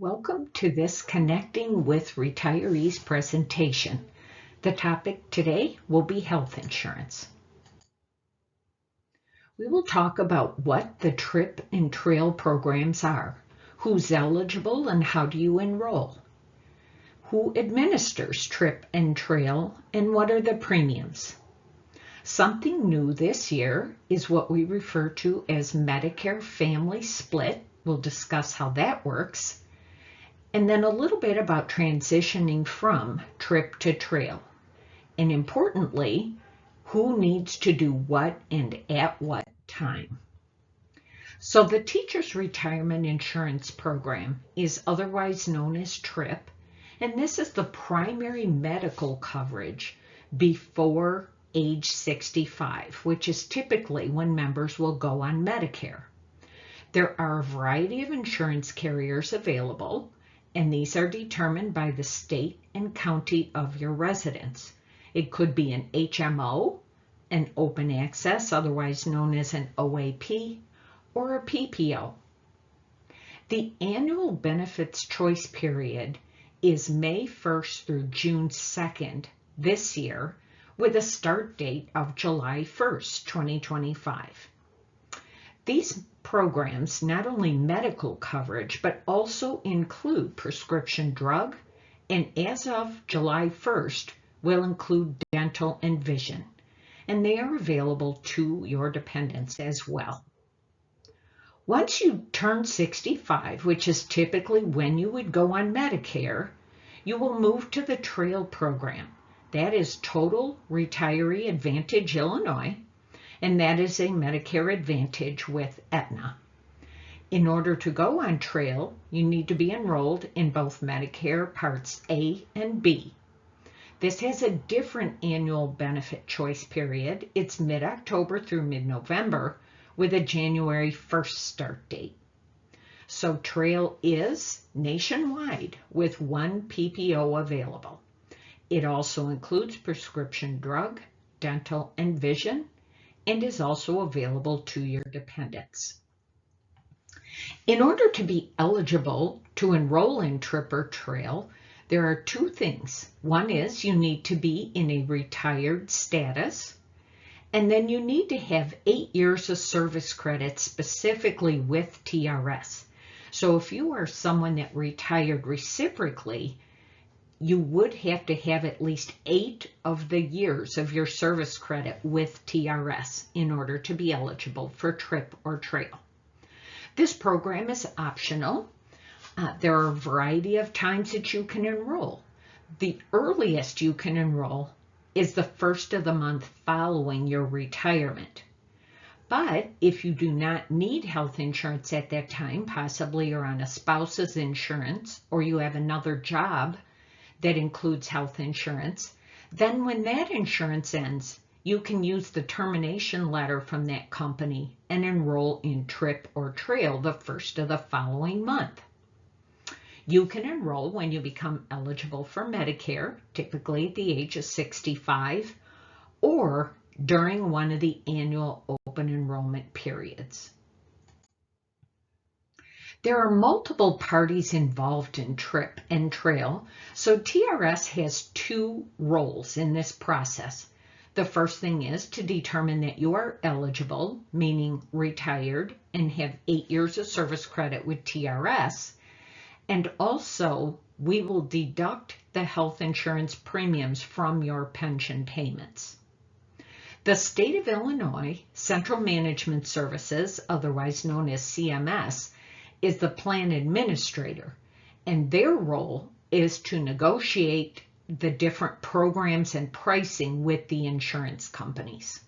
Welcome to this Connecting with Retirees presentation. The topic today will be health insurance. We will talk about what the TRIP and TRAIL programs are, who's eligible and how do you enroll, who administers TRIP and TRAIL, and what are the premiums. Something new this year is what we refer to as Medicare Family Split. We'll discuss how that works. And then a little bit about transitioning from TRIP to TRAIL. And importantly, who needs to do what and at what time. So the Teachers Retirement Insurance Program is otherwise known as TRIP, and this is the primary medical coverage before age 65, which is typically when members will go on Medicare. There are a variety of insurance carriers available, and these are determined by the state and county of your residence. It could be an HMO, an open access, otherwise known as an OAP, or a PPO. The annual benefits choice period is May 1st through June 2nd this year, with a start date of July 1st, 2025. These programs not only medical coverage, but also include prescription drug, and as of July 1st, will include dental and vision, and they are available to your dependents as well. Once you turn 65, which is typically when you would go on Medicare, you will move to the TRAIL program. That is Total Retiree Advantage Illinois, and that is a Medicare Advantage with Aetna. In order to go on TRAIL, you need to be enrolled in both Medicare Parts A and B. This has a different annual benefit choice period. It's mid-October through mid-November with a January 1st start date. So TRAIL is nationwide with one PPO available. It also includes prescription drug, dental, and vision, and is also available to your dependents. In order to be eligible to enroll in TRIP or TRAIL, there are two things. One is you need to be in a retired status, and then you need to have 8 years of service credit specifically with TRS. So if you are someone that retired reciprocally, you would have to have at least 8 of the years of your service credit with TRS in order to be eligible for TRIP or TRAIL. This program is optional. There are a variety of times that you can enroll. The earliest you can enroll is the first of the month following your retirement. But if you do not need health insurance at that time, possibly you're on a spouse's insurance or you have another job that includes health insurance, then when that insurance ends, you can use the termination letter from that company and enroll in TRIP or TRAIL the first of the following month. You can enroll when you become eligible for Medicare, typically at the age of 65, or during one of the annual open enrollment periods. There are multiple parties involved in TRIP and TRAIL, so TRS has two roles in this process. The first thing is to determine that you are eligible, meaning retired, and have 8 years of service credit with TRS, and also we will deduct the health insurance premiums from your pension payments. The State of Illinois Central Management Services, otherwise known as CMS, is the plan administrator, and their role is to negotiate the different programs and pricing with the insurance companies.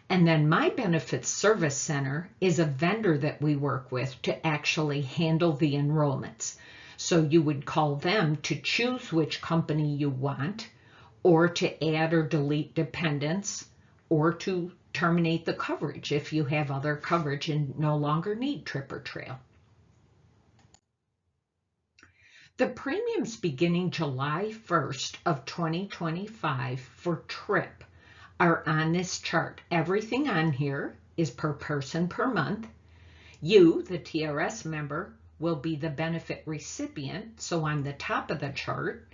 And then My Benefits Service Center is a vendor that we work with to actually handle the enrollments. So you would call them to choose which company you want, or to add or delete dependents, or to terminate the coverage if you have other coverage and no longer need TRIP or TRAIL. The premiums beginning July 1st of 2025 for TRIP are on this chart. Everything on here is per person per month. You, the TRS member, will be the benefit recipient, so on the top of the chart,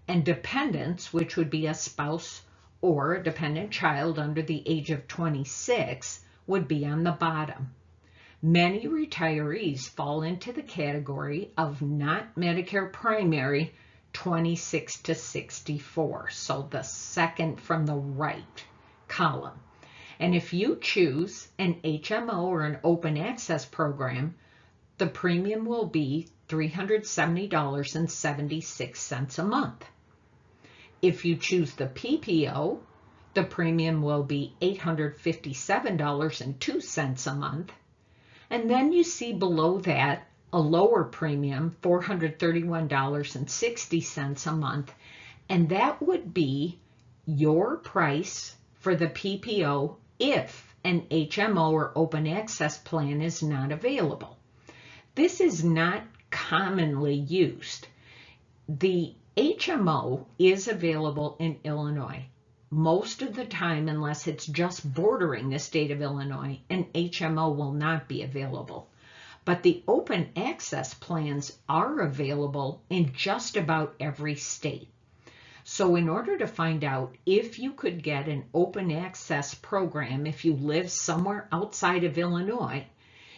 and dependents, which would be a spouse or a dependent child under the age of 26, would be on the bottom. Many retirees fall into the category of not Medicare primary 26 to 64, so the second from the right column. And if you choose an HMO or an open access program, the premium will be $370.76 a month. If you choose the PPO, the premium will be $857.02 a month. And then you see below that a lower premium, $431.60 a month, and that would be your price for the PPO if an HMO or open access plan is not available. This is not commonly used. The HMO is available in Illinois. Most of the time, unless it's just bordering the state of Illinois, an HMO will not be available. But the open access plans are available in just about every state. So in order to find out if you could get an open access program if you live somewhere outside of Illinois,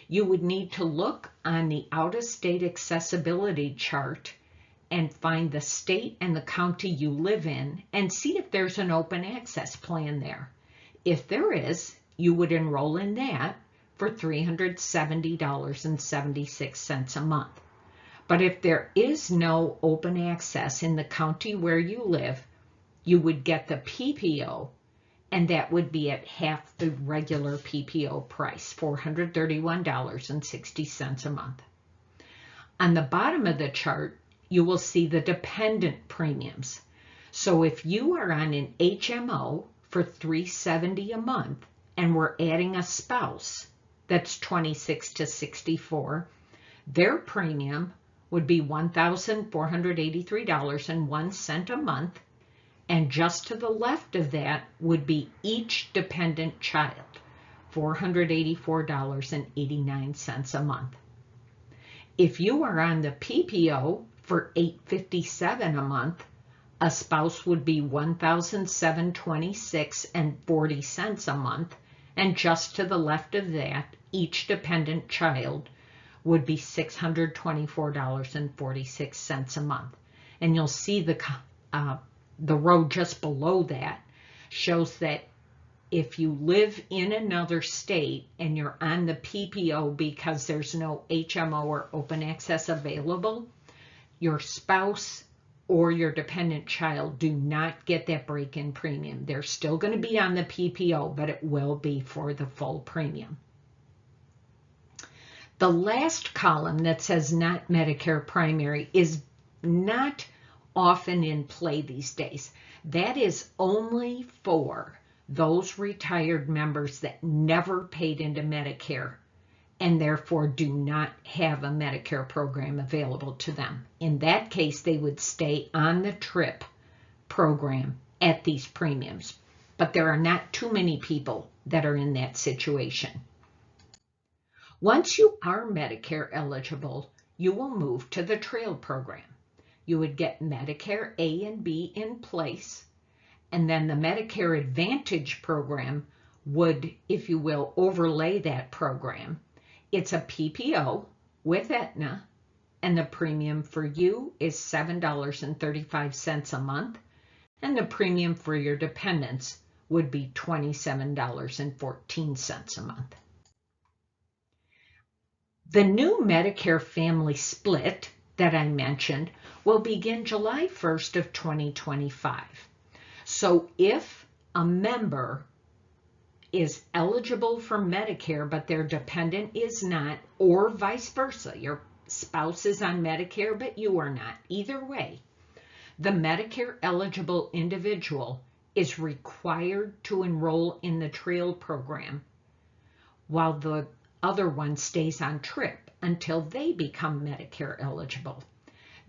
you would need to look on the out-of-state accessibility chart and find the state and the county you live in and see if there's an open access plan there. If there is, you would enroll in that for $370.76 a month. But if there is no open access in the county where you live, you would get the PPO, and that would be at half the regular PPO price, $431.60 a month. On the bottom of the chart, you will see the dependent premiums. So if you are on an HMO for $370 a month and we're adding a spouse that's 26 to 64, their premium would be $1,483.01 a month, and just to the left of that would be each dependent child, $484.89 a month. If you are on the PPO for $857 a month, a spouse would be $1,726.40 a month, and just to the left of that, each dependent child would be $624.46 a month. And you'll see the row just below that shows that if you live in another state and you're on the PPO because there's no HMO or open access available, your spouse or your dependent child do not get that break-in premium. They're still going to be on the PPO, but it will be for the full premium. The last column that says not Medicare primary is not often in play these days. That is only for those retired members that never paid into Medicare and therefore do not have a Medicare program available to them. In that case, they would stay on the TRIP program at these premiums. But there are not too many people that are in that situation. Once you are Medicare eligible, you will move to the TRAIL program. You would get Medicare A and B in place, and then the Medicare Advantage program would, if you will, overlay that program. It's a PPO with Aetna, and the premium for you is $7.35 a month, and the premium for your dependents would be $27.14 a month. The new Medicare family split that I mentioned will begin July 1st of 2025. So if a member is eligible for Medicare, but their dependent is not, or vice versa, your spouse is on Medicare, but you are not, either way, the Medicare eligible individual is required to enroll in the TRAIL program while the other one stays on TRIP until they become Medicare eligible.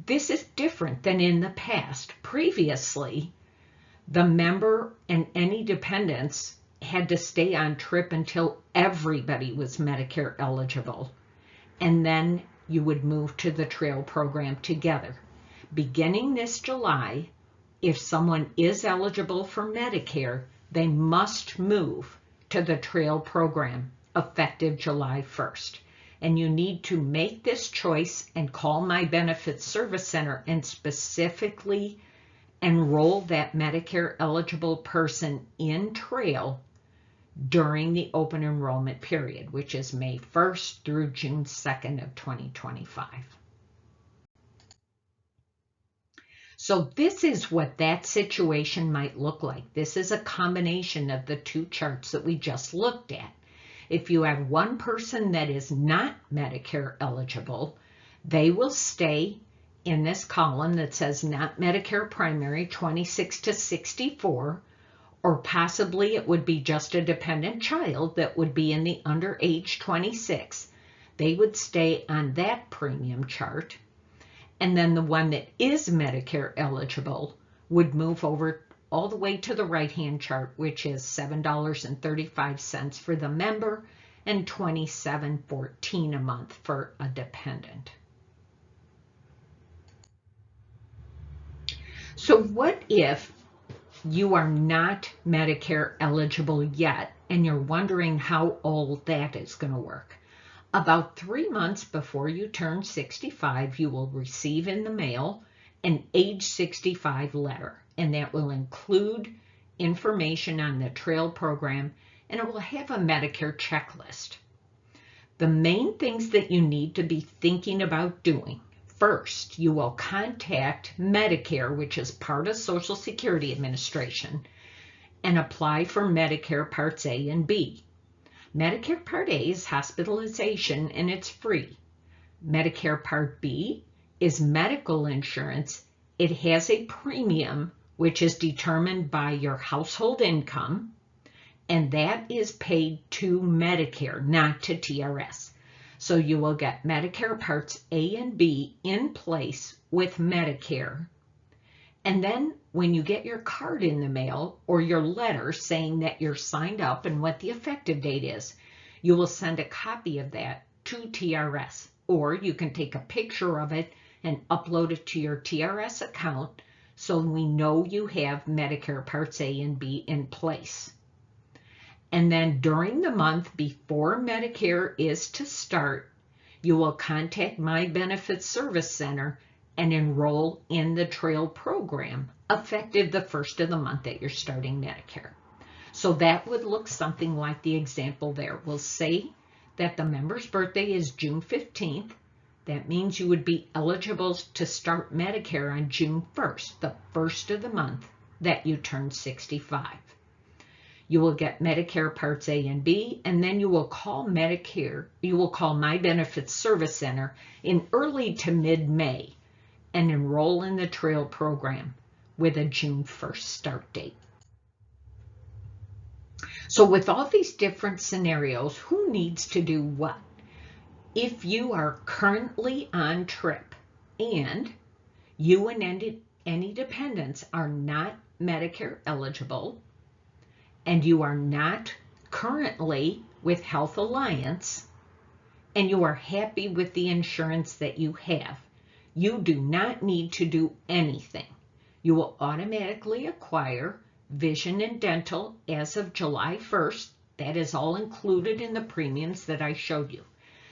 This is different than in the past. Previously, the member and any dependents had to stay on TRIP until everybody was Medicare eligible. And then you would move to the trail program together. Beginning this July, if someone is eligible for Medicare, they must move to the trail program effective July 1st. And you need to make this choice and call My Benefits Service Center and specifically enroll that Medicare eligible person in trail during the open enrollment period, which is May 1st through June 2nd of 2025. So this is what that situation might look like. This is a combination of the two charts that we just looked at. If you have one person that is not Medicare eligible, they will stay in this column that says not Medicare primary, 26 to 64, or possibly it would be just a dependent child that would be in the under age 26. They would stay on that premium chart. And then the one that is Medicare eligible would move over all the way to the right-hand chart, which is $7.35 for the member and $27.14 a month for a dependent. So what if you are not Medicare eligible yet and you're wondering how all that is going to work? About 3 months before you turn 65, you will receive in the mail an age 65 letter, and that will include information on the trail program, and it will have a Medicare checklist. The main things that you need to be thinking about doing: first, you will contact Medicare, which is part of Social Security Administration, and apply for Medicare Parts A and B. Medicare Part A is hospitalization and it's free. Medicare Part B is medical insurance. It has a premium which is determined by your household income, and that is paid to Medicare, not to TRS. So you will get Medicare Parts A and B in place with Medicare. And then when you get your card in the mail or your letter saying that you're signed up and what the effective date is, you will send a copy of that to TRS, or you can take a picture of it and upload it to your TRS account so we know you have Medicare Parts A and B in place. And then during the month before Medicare is to start, you will contact My Benefits Service Center and enroll in the trail program effective the first of the month that you're starting Medicare. So that would look something like the example there. We'll say that the member's birthday is June 15th. That means you would be eligible to start Medicare on June 1st, the first of the month that you turn 65. You will get Medicare Parts A and B, and then you will call Medicare, you will call My Benefits Service Center in early to mid-May and enroll in the trail program with a June 1st start date. So with all these different scenarios, who needs to do what? If you are currently on TRIP and you and any dependents are not Medicare eligible, and you are not currently with Health Alliance, and you are happy with the insurance that you have, you do not need to do anything. You will automatically acquire vision and dental as of July 1st. That is all included in the premiums that I showed you.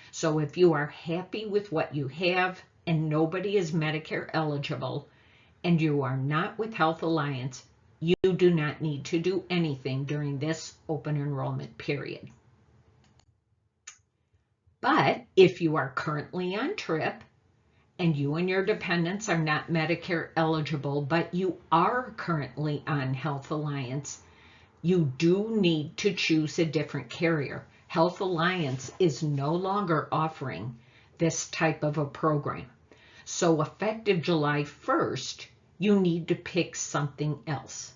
So if you are happy with what you have and nobody is Medicare eligible and you are not with Health Alliance, you do not need to do anything during this open enrollment period. But if you are currently on TRIP and you and your dependents are not Medicare eligible, but you are currently on Health Alliance, you do need to choose a different carrier. Health Alliance is no longer offering this type of a program. So effective July 1st, you need to pick something else.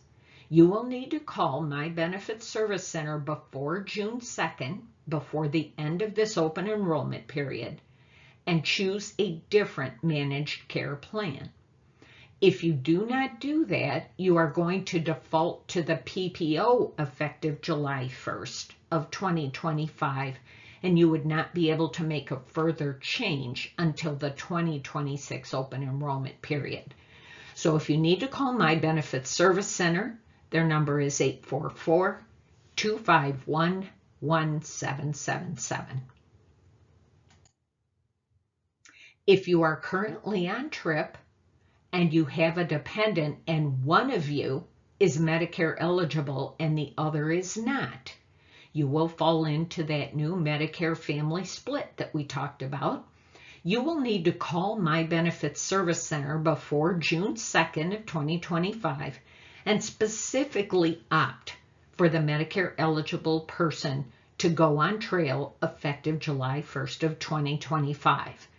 You will need to call My Benefits Service Center before June 2nd, before the end of this open enrollment period, and choose a different managed care plan. If you do not do that, you are going to default to the PPO effective July 1st of 2025, and you would not be able to make a further change until the 2026 open enrollment period. So if you need to call My Benefits Service Center, their number is 844-251-1777. If you are currently on TRIP and you have a dependent and one of you is Medicare eligible and the other is not, you will fall into that new Medicare family split that we talked about. You will need to call My Benefits Service Center before June 2nd of 2025 and specifically opt for the Medicare eligible person to go on trail effective July 1st of 2025.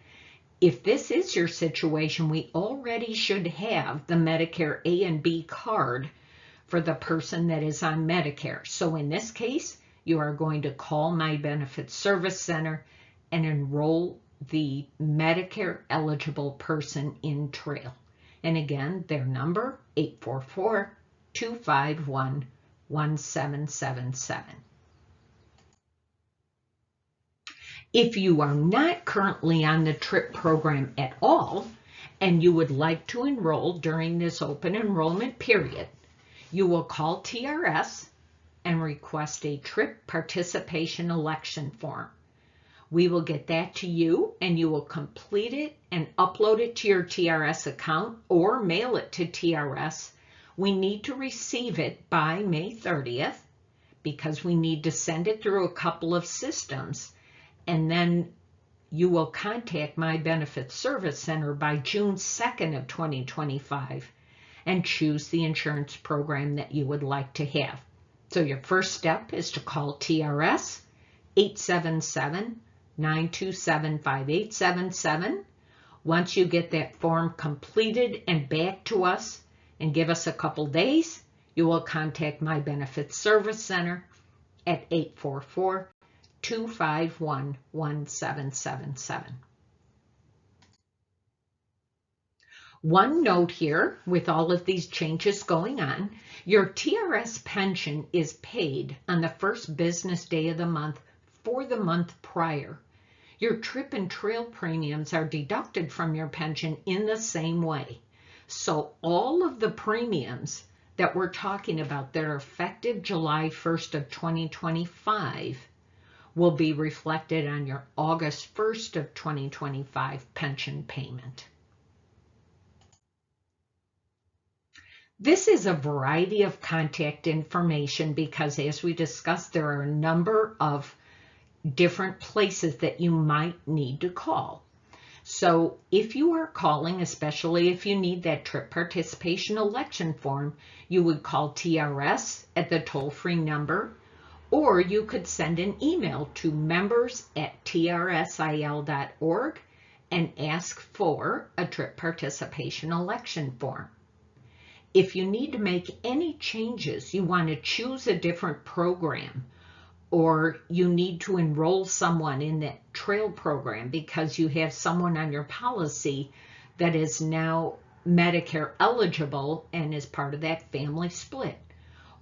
If this is your situation, we already should have the Medicare A and B card for the person that is on Medicare. So in this case, you are going to call My Benefits Service Center and enroll the Medicare eligible person in trail. And again, their number, 844-251-1777. If you are not currently on the TRIP program at all, and you would like to enroll during this open enrollment period, you will call TRS and request a TRIP participation election form. We will get that to you, and you will complete it and upload it to your TRS account or mail it to TRS. We need to receive it by May 30th because we need to send it through a couple of systems. And then you will contact My Benefits Service Center by June 2nd of 2025 and choose the insurance program that you would like to have. So your first step is to call TRS 877-927-5877. Once you get that form completed and back to us and give us a couple days, you will contact My Benefits Service Center at 844-251-1777. One note here, with all of these changes going on, your TRS pension is paid on the first business day of the month for the month prior. Your TRIP and trail premiums are deducted from your pension in the same way. So all of the premiums that we're talking about that are effective July 1st of 2025 will be reflected on your August 1st of 2025 pension payment. This is a variety of contact information because, as we discussed, there are a number of different places that you might need to call. So if you are calling, especially if you need that TRIP participation election form, you would call TRS at the toll-free number, or you could send an email to members@trsil.org and ask for a TRIP participation election form. If you need to make any changes, you want to choose a different program, or you need to enroll someone in that trail program because you have someone on your policy that is now Medicare eligible and is part of that family split.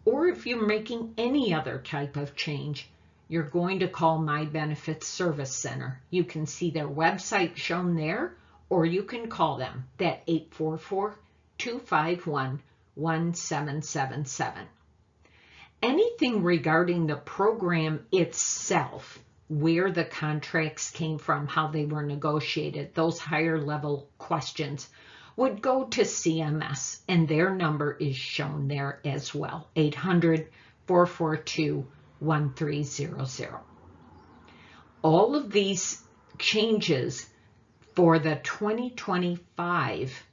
Or if you're making any other type of change, you're going to call My Benefits Service Center. You can see their website shown there, or you can call them at 844-251-1777. Anything regarding the program itself, where the contracts came from, how they were negotiated, those higher level questions would go to CMS, and their number is shown there as well, 800-442-1300. All of these changes for the 2025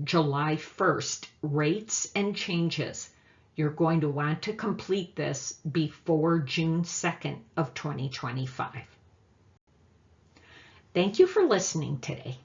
July 1st rates and changes, you're going to want to complete this before June 2nd of 2025. Thank you for listening today.